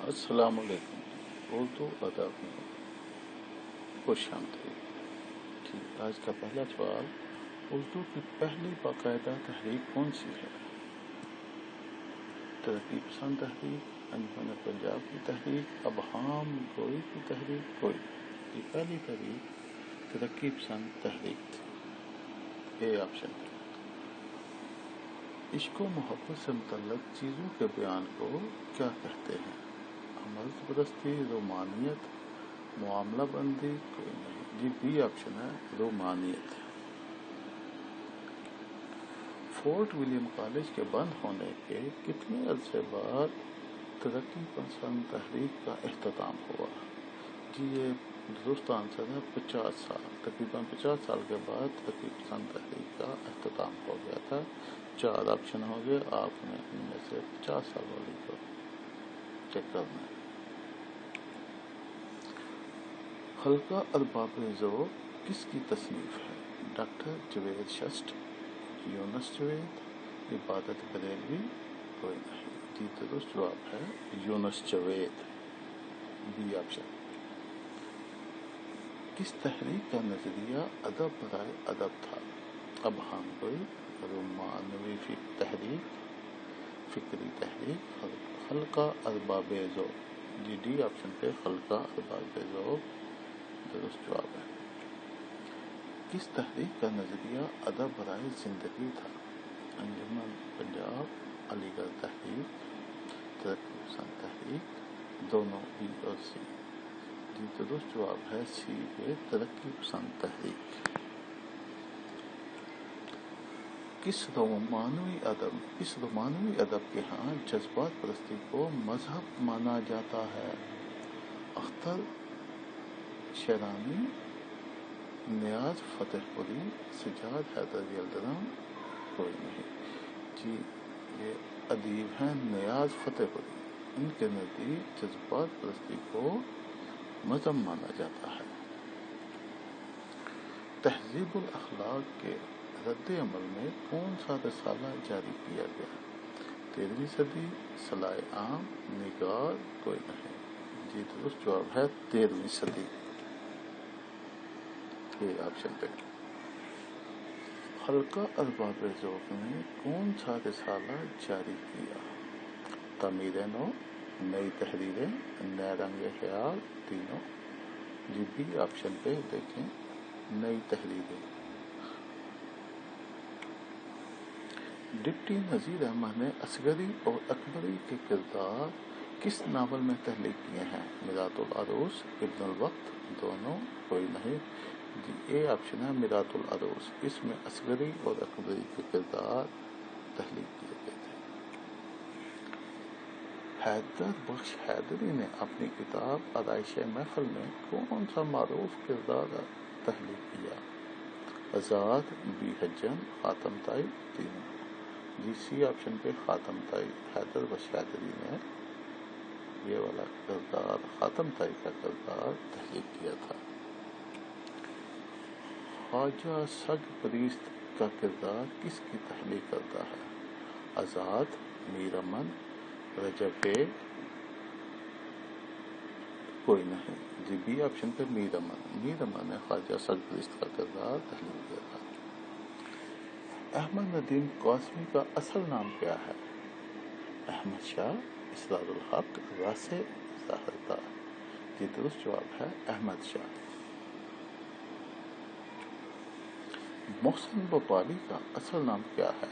السلام علیکم۔ اردو ادب میں خوش آمدید۔ ٹھیک، آج کا پہلا سوال، اردو کی پہلی باقاعدہ تحریک کون سی ہے؟ ترقی پسند تحریک، انجمن پنجاب کی تحریک، ابہام گوئی کی تحریک، کوئی؟ یہ پہلی تحریک ترقی پسند تحریک تھی۔ A option. عشق و محبت سے متعلق چیزوں کے بیان کو کیا کہتے ہیں؟ عمل پرستی، رومانیت، معاملہ بندی، کوئی نہیں؟ جی بی آپشن ہے، رومانیت۔ فورٹ ولیم کالج کے بند ہونے کے کتنے عرصے بعد ترقی پسند تحریک کا اختتام ہوا؟ جی یہ درست آنسر ہے 50 سال۔ تقریباً 50 سال کے بعد ترقی پسند تحریک کا اختتام ہو گیا تھا۔ 4 آپشن ہو گئے، آپ نے ان میں سے 50 سال والی کو چیک کرنا ہے۔ خلقہ ارباب ذوق کس کی تصنیف ہے؟ ڈاکٹر جاوید شسٹ، یونس جاوید، عبادت بریلوی، کوئی نہیں؟ جی درست جواب ہے یونس جاوید، بی آپشن۔ کس تحریک کا نظریہ ادب برائے ادب تھا؟ ابہام گوئی، رومانوی تحریک، فکری تحریک، خلقہ ارباب ذوق؟ جی ڈی آپشن پہ خلقہ ارباب ذوق درست جواب ہے۔ کس تحریک کا نظریہ ادب برائے زندگی تھا؟ انجمن پنجاب، علی گڑھ تحریک، ترقی پسند تحریک، دونوں بی اور سی؟ جی درست جواب ہے سی پہ ترقی پسند تحریک۔ کس رومانوی ادب کے ہاں جذبات پرستی کو مذہب مانا جاتا ہے؟ اختر شیرانی، نیاز فتح پوری، سجاد حیدر یلدرم، کوئی نہیں؟ جی یہ ادیب ہیں نیاز فتح پوری، ان کے نزدیک جذبات پرستی کو مذہب مانا جاتا ہے۔ تہذیب الاخلاق کے رد عمل میں کون سا رسالہ جاری کیا گیا؟ 13ویں صدی، صلاح عام، نگار، کوئی نہیں؟ جی درست جواب ہے 13ویں صدی، یہ آپشن پہ۔ خلقہ ارباب ذوق نے کون سا رسالہ جاری کیا؟ تعمیر نو، نئی تحریریں، نئے رنگ خیال، تینوں؟ جی بی آپشن پہ دیکھیں، نئی تحریریں۔ ڈپٹی نذیر احمد نے اصغری اور اکبری کے کردار کس ناول میں تخلیق کیے ہیں؟ میرات العروس، ابن الوقت، دونوں؟ کوئی نہیں؟ جی اے آپشن ہے میرات العروس، اس میں اصغری اور اکبری کے کردار تخلیق کیے گئے تھے۔ حیدر بخش حیدری نے اپنی کتاب آرائش محفل میں کون سا معروف کردار تخلیق کیا؟ آزاد، بی حجن، خاتم طائی، تینوں؟ جی سی آپشن پہ خاتم طائی، حیدر بخش حیدری نے یہ والا کردار، خاتم طائی کا کردار تخلیق کیا تھا۔ خواجہ سگ پریست کا کردار کس کی تخلیق کرتا ہے؟ آزاد، میر امن، رجب بیگ، کوئی نہیں؟ جی بی آپشن پہ میر امن نے خواجہ سگ پریست کا کردار تخلیق کیا تھا۔ احمد ندیم قاسمی کا اصل نام کیا ہے؟ احمد شاہ، اسرار الحق، راسے، ظاہردار؟ یہ درست جواب ہے احمد شاہ۔ محسن بھوپالی کا اصل نام کیا ہے؟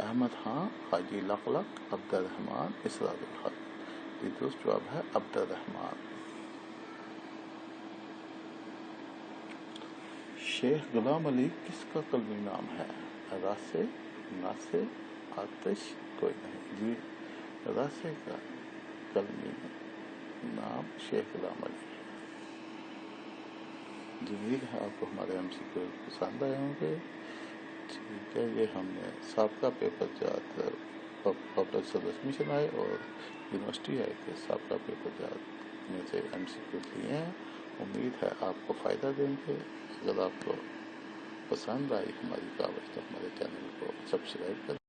احمد خان، حاجی لقلق، عبد الرحمان، اسرار الحق؟ یہ درست جواب ہے عبد الرحمان۔ شیخ غلام علی کس کا قلمی نام ہے؟ راسے، ناسے، آتش، کوئی نہیں؟ جی راسے کا قلمی نام شیخ غلام علی ہے۔ جی امید ہے آپ کو ہمارے ایم سی کیو پسند آئے ہوں گے۔ ٹھیک ہے، یہ ہم نے سابقہ پیپر جات پبلک سروس مشن آئے اور یونیورسٹی آئے کے سابقہ پیپر جات میں سے ایم سی کیو لیے ہیں۔ امید ہے آپ کو فائدہ دیں گے۔ اگر آپ کو پسند آئی ہماری کاوش تو ہمارے چینل کو سبسکرائب کریں۔